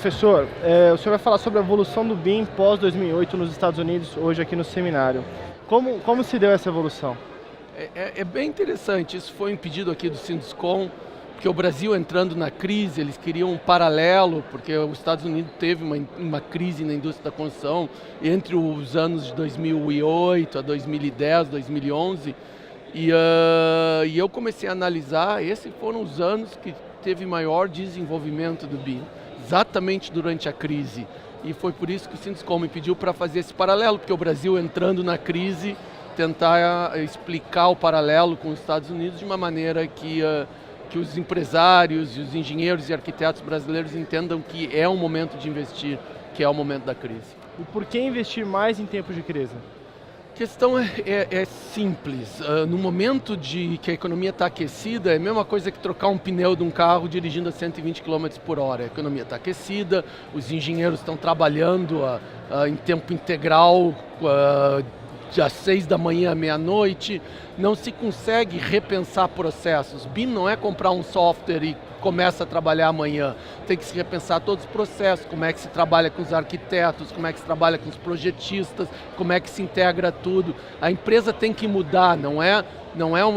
Professor, o senhor vai falar sobre a evolução do BIM pós-2008 nos Estados Unidos, hoje aqui no seminário. Como se deu essa evolução? É bem interessante, isso foi um pedido aqui do Sinduscom, porque o Brasil entrando na crise, eles queriam um paralelo, porque os Estados Unidos teve uma crise na indústria da construção entre os anos de 2008 a 2010, 2011, e eu comecei a analisar, esses foram os anos que teve maior desenvolvimento do BIM, exatamente durante a crise. E foi por isso que o Sinduscom me pediu para fazer esse paralelo, porque o Brasil entrando na crise, tentar explicar o paralelo com os Estados Unidos de uma maneira que os empresários, os engenheiros e arquitetos brasileiros entendam que é um momento de investir, que é o momento da crise. E por que investir mais em tempos de crise? A questão é simples. No momento que a economia está aquecida, é a mesma coisa que trocar um pneu de um carro dirigindo a 120 km por hora. A economia está aquecida, os engenheiros estão trabalhando em tempo integral, às 6 da manhã à meia-noite, não se consegue repensar processos. BIM não é comprar um software e começa a trabalhar amanhã. Tem que se repensar todos os processos, como é que se trabalha com os arquitetos, como é que se trabalha com os projetistas, como é que se integra tudo. A empresa tem que mudar, não é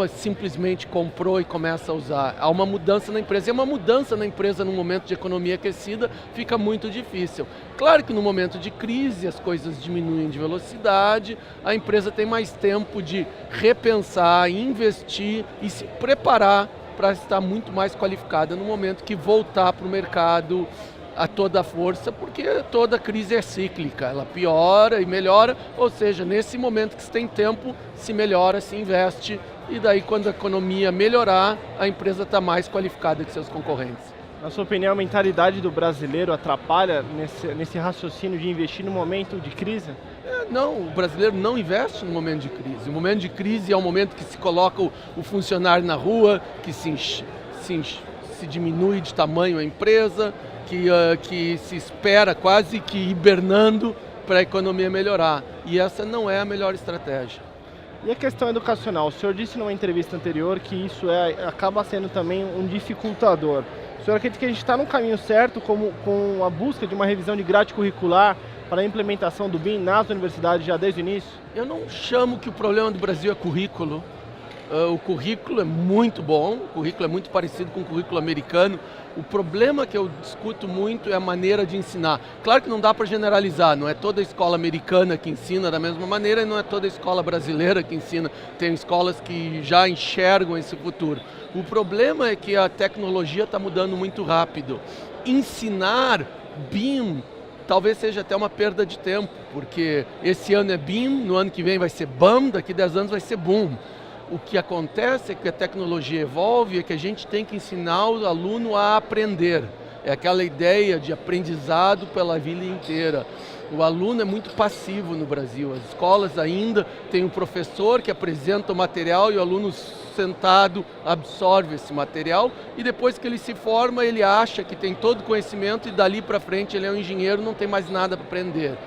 simplesmente comprou e começa a usar. Há uma mudança na empresa. E uma mudança na empresa num momento de economia aquecida fica muito difícil. Claro que no momento de crise as coisas diminuem de velocidade, a empresa tem mais tempo de repensar, investir e se preparar para estar muito mais qualificada no momento que voltar para o mercado a toda força, porque toda crise é cíclica, ela piora e melhora, ou seja, nesse momento que se tem tempo, se melhora, se investe, e daí quando a economia melhorar, a empresa está mais qualificada que seus concorrentes. Na sua opinião, a mentalidade do brasileiro atrapalha nesse raciocínio de investir no momento de crise? Não, o brasileiro não investe no momento de crise. O momento de crise é o momento que se coloca o funcionário na rua, que se diminui de tamanho a empresa, que se espera quase que hibernando para a economia melhorar. E essa não é a melhor estratégia. E a questão educacional? O senhor disse numa entrevista anterior que isso acaba sendo também um dificultador. O senhor acredita que a gente está no caminho certo com a busca de uma revisão de grade curricular para a implementação do BIM nas universidades já desde o início? Eu não chamo que o problema do Brasil é currículo. O currículo é muito bom, o currículo é muito parecido com o currículo americano. O problema que eu discuto muito é a maneira de ensinar. Claro que não dá para generalizar, não é toda a escola americana que ensina da mesma maneira e não é toda a escola brasileira que ensina. Tem escolas que já enxergam esse futuro. O problema é que a tecnologia está mudando muito rápido. Ensinar BIM talvez seja até uma perda de tempo, porque esse ano é BIM, no ano que vem vai ser BAM, daqui a 10 anos vai ser BOOM. O que acontece é que a tecnologia evolve, é que a gente tem que ensinar o aluno a aprender. É aquela ideia de aprendizado pela vida inteira. O aluno é muito passivo no Brasil. As escolas ainda têm um professor que apresenta o material e o aluno sentado absorve esse material e depois que ele se forma, ele acha que tem todo o conhecimento e dali para frente ele é um engenheiro, não tem mais nada para aprender.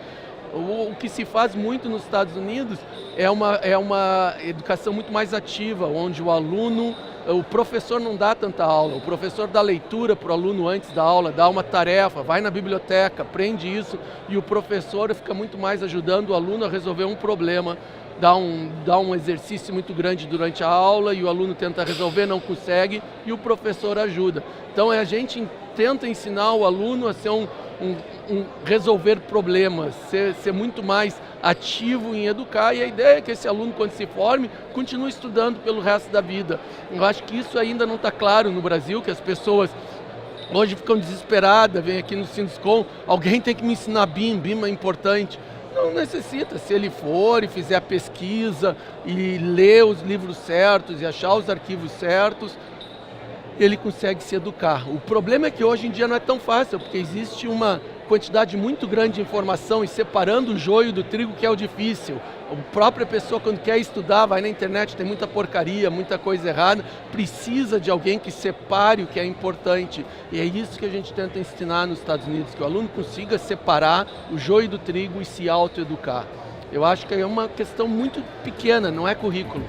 O que se faz muito nos Estados Unidos é uma educação muito mais ativa, onde o professor não dá tanta aula, o professor dá leitura para o aluno antes da aula, dá uma tarefa, vai na biblioteca, aprende isso e o professor fica muito mais ajudando o aluno a resolver um problema, dá um exercício muito grande durante a aula e o aluno tenta resolver, não consegue e o professor ajuda. Então a gente tenta ensinar o aluno a ser resolver problemas, ser muito mais ativo em educar e a ideia é que esse aluno, quando se forme, continue estudando pelo resto da vida. Eu acho que isso ainda não está claro no Brasil, que as pessoas hoje ficam desesperadas, vem aqui no Sinduscom, alguém tem que me ensinar BIM, BIM é importante. Não necessita, se ele for e fizer a pesquisa e ler os livros certos e achar os arquivos certos, ele consegue se educar. O problema é que hoje em dia não é tão fácil, porque existe uma quantidade muito grande de informação e separando o joio do trigo que é o difícil. A própria pessoa quando quer estudar, vai na internet, tem muita porcaria, muita coisa errada, precisa de alguém que separe o que é importante. E é isso que a gente tenta ensinar nos Estados Unidos, que o aluno consiga separar o joio do trigo e se autoeducar. Eu acho que é uma questão muito pequena, não é currículo.